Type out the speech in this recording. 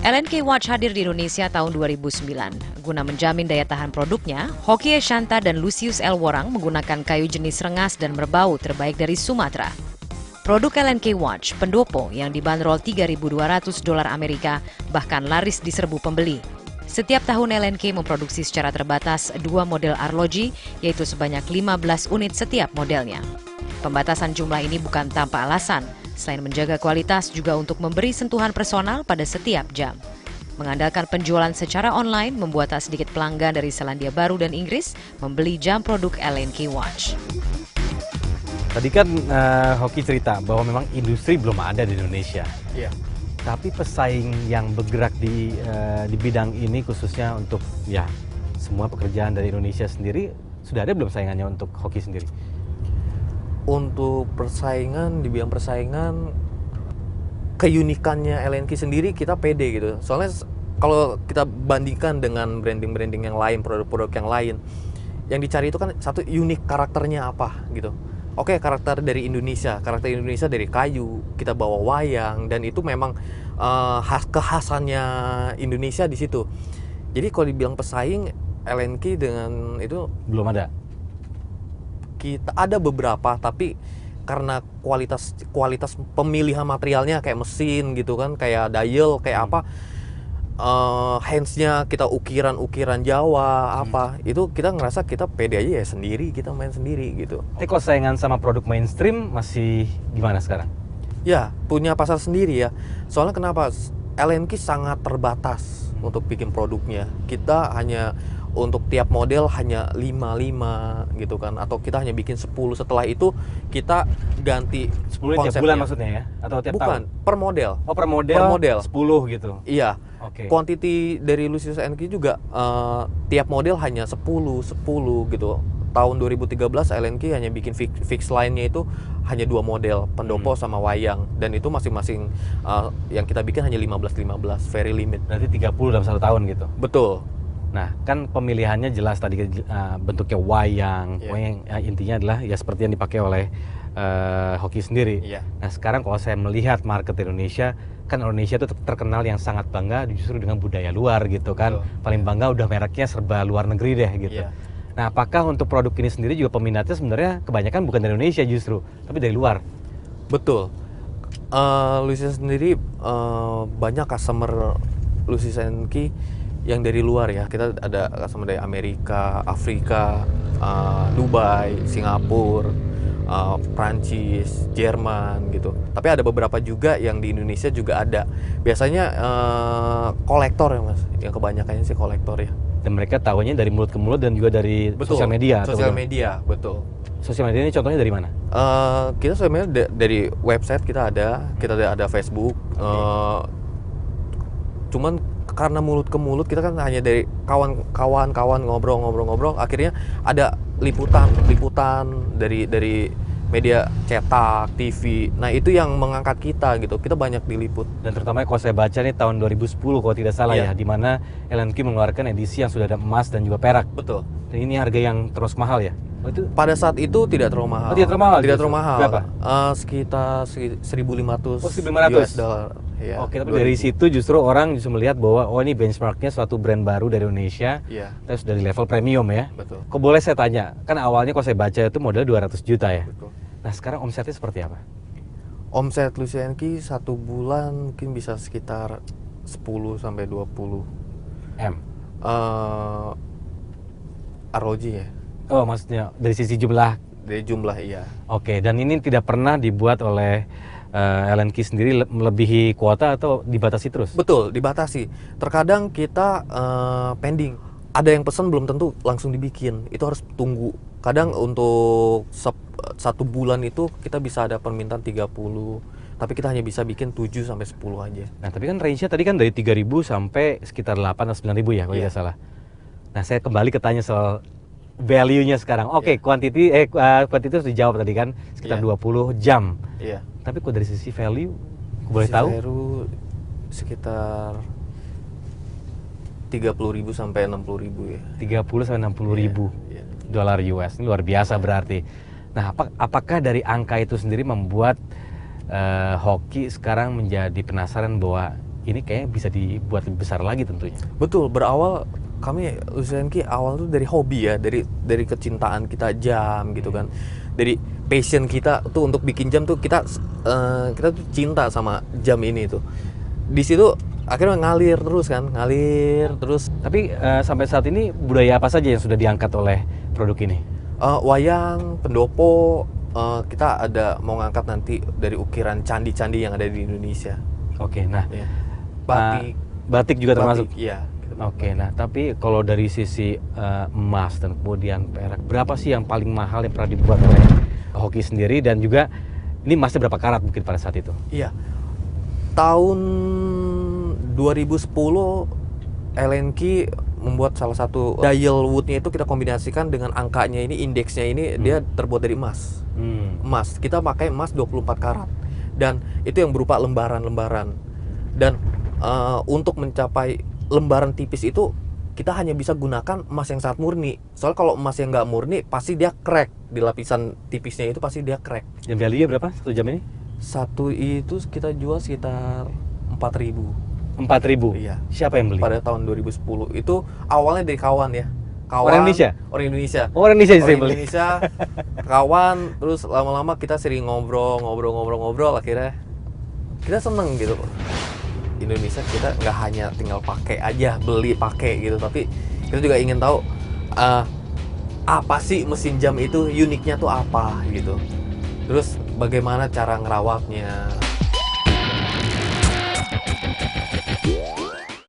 LNK Watch hadir di Indonesia tahun 2009. Guna menjamin daya tahan produknya, Hoki Shanta dan Lucius L. Worang menggunakan kayu jenis rengas dan berbau terbaik dari Sumatera. Produk LNK Watch, pendopo yang dibanderol $3.200 Amerika, bahkan laris di serbu pembeli. Setiap tahun LNK memproduksi secara terbatas 2 model arloji, yaitu sebanyak 15 unit setiap modelnya. Pembatasan jumlah ini bukan tanpa alasan. Selain menjaga kualitas, juga untuk memberi sentuhan personal pada setiap jam. Mengandalkan penjualan secara online, membuat tak sedikit pelanggan dari Selandia Baru dan Inggris membeli jam produk LNK Watch. Tadi kan Hoki cerita bahwa memang industri belum ada di Indonesia. Iya. Tapi pesaing yang bergerak di bidang ini khususnya untuk ya semua pekerjaan dari Indonesia sendiri, sudah ada belum saingannya untuk Hoki sendiri? Untuk persaingan, di bidang persaingan, keunikannya LNK sendiri kita pede gitu. Soalnya kalau kita bandingkan dengan branding-branding yang lain, produk-produk yang lain, yang dicari itu kan satu unik karakternya apa gitu. Oke, karakter dari Indonesia dari kayu, kita bawa wayang, dan itu memang kekhasannya Indonesia di situ. Jadi kalau dibilang pesaing, LNK dengan itu Belum ada. kita ada beberapa, tapi karena kualitas pemilihan materialnya kayak mesin gitu kan, kayak dial, kayak apa, handsnya kita ukiran Jawa apa, itu kita ngerasa kita pede aja ya sendiri, kita main sendiri gitu. Tapi kalau saingan sama produk mainstream masih gimana sekarang? Ya, punya pasar sendiri ya. Soalnya kenapa? LNK sangat terbatas untuk bikin produknya. Kita hanya untuk tiap model hanya 5 gitu kan, atau kita hanya bikin 10. Setelah itu kita ganti 10 tiap bulan maksudnya ya? Atau tiap Bukan, tahun? per model. Oh, per model 10 gitu? Iya. Oke. Quantity dari Lucius NK juga tiap model hanya 10 gitu. Tahun 2013 LNK hanya bikin fix line-nya itu hanya 2 model, pendopo sama wayang, dan itu masing-masing yang kita bikin hanya 15 very limit. Berarti 30 dalam 1 tahun gitu? Betul. Nah, kan pemilihannya jelas tadi bentuknya wayang, intinya adalah ya seperti yang dipakai oleh Hoki sendiri. Nah, sekarang kalau saya melihat market Indonesia, kan Indonesia itu terkenal yang sangat bangga justru dengan budaya luar gitu kan. Paling bangga udah mereknya serba luar negeri deh gitu. Nah, apakah untuk produk ini sendiri juga peminatnya sebenarnya kebanyakan bukan dari Indonesia justru, tapi dari luar? Betul. Lucius sendiri banyak customer Lucius NK yang dari luar ya. Kita ada customer dari Amerika, Afrika, Dubai, Singapura, Prancis, Jerman gitu. Tapi ada beberapa juga yang di Indonesia juga ada. Biasanya kolektor ya Mas, yang kebanyakannya sih kolektor ya. Dan mereka tahunya dari mulut ke mulut dan juga dari sosial media. Sosial media, betul. Sosial media ini contohnya dari mana? Kita sosial media dari website kita ada Facebook. Cuman karena mulut ke mulut, kita kan hanya dari kawan-kawan ngobrol, akhirnya ada liputan dari media cetak, TV. Nah, itu yang mengangkat kita gitu. Kita banyak diliput. Dan terutama kalau saya baca nih tahun 2010 kalau tidak salah ya, di mana LNK mengeluarkan edisi yang sudah ada emas dan juga perak. Betul. Dan ini harga yang terus mahal ya? Itu pada saat itu tidak terlalu mahal. Oh, tidak terlalu mahal? Tidak terlalu mahal. Berapa? Sekitar 1.500 $1.500 US. Ya, oke, tapi dari situ justru orang justru melihat bahwa ini benchmarknya suatu brand baru dari Indonesia. Terus dari level premium ya. Betul. Kok boleh saya tanya? Kan awalnya kalau saya baca itu modal 200 juta ya. Betul. Nah, sekarang omsetnya seperti apa? Omset Lucius NK 1 bulan mungkin bisa sekitar 10 sampai 20 M. ROG ya. Oh, maksudnya dari sisi jumlah. Dari jumlah iya. Oke, dan ini tidak pernah dibuat oleh LNK sendiri melebihi kuota atau dibatasi terus? Betul, dibatasi. Terkadang kita pending. Ada yang pesan belum tentu langsung dibikin. Itu harus tunggu. Kadang untuk 1 bulan itu kita bisa ada permintaan 30. Tapi kita hanya bisa bikin 7 sampai 10 aja. Nah, tapi kan range-nya tadi kan dari 3.000 sampai sekitar 8 atau 9.000 ya kalau tidak salah. Nah, saya kembali ke tanya soal value-nya sekarang. Oke, quantity harus dijawab tadi kan sekitar 20 jam. Tapi kok dari sisi value, boleh tahu? Value sekitar 30.000 sampai 60.000 ya. 30 sampai 60.000 dolar US. Ini luar biasa berarti. Nah, apakah dari angka itu sendiri membuat Hoki sekarang menjadi penasaran bahwa ini kayaknya bisa dibuat lebih besar lagi tentunya. Betul, berawal kami Lucianki awal tuh dari hobi ya, dari kecintaan kita jam gitu kan. Dari passion kita tuh untuk bikin jam tuh kita tuh cinta sama jam ini tuh. Di situ akhirnya ngalir terus. Tapi sampai saat ini budaya apa saja yang sudah diangkat oleh produk ini? Wayang, pendopo, kita ada mau ngangkat nanti dari ukiran candi-candi yang ada di Indonesia. Oke, nah Ya. Batik juga termasuk. Iya. Oke, nah tapi kalau dari sisi emas dan kemudian perak, berapa sih yang paling mahal yang pernah dibuat oleh Hoki sendiri, dan juga ini emasnya berapa karat mungkin pada saat itu? Iya. Tahun 2010 LNK membuat salah satu dial woodnya itu kita kombinasikan dengan angkanya ini, indeksnya ini dia terbuat dari emas. Emas, kita pakai emas 24 karat. Dan itu yang berupa lembaran-lembaran. Dan untuk mencapai lembaran tipis itu kita hanya bisa gunakan emas yang sangat murni. Soalnya kalau emas yang nggak murni pasti dia crack, di lapisan tipisnya itu pasti dia crack. Jam value-nya berapa satu jam ini? Satu itu kita jual sekitar 4.000. 4.000? Iya. Siapa yang beli? Pada tahun 2010 itu awalnya dari kawan ya. Orang Indonesia? Orang Indonesia. Orang Indonesia yang beli? Indonesia, kawan, terus lama-lama kita sering ngobrol, akhirnya kita seneng gitu. Indonesia kita nggak hanya tinggal pakai aja, beli pakai gitu, tapi kita juga ingin tahu apa sih mesin jam itu, uniknya tuh apa gitu. Terus bagaimana cara ngerawatnya,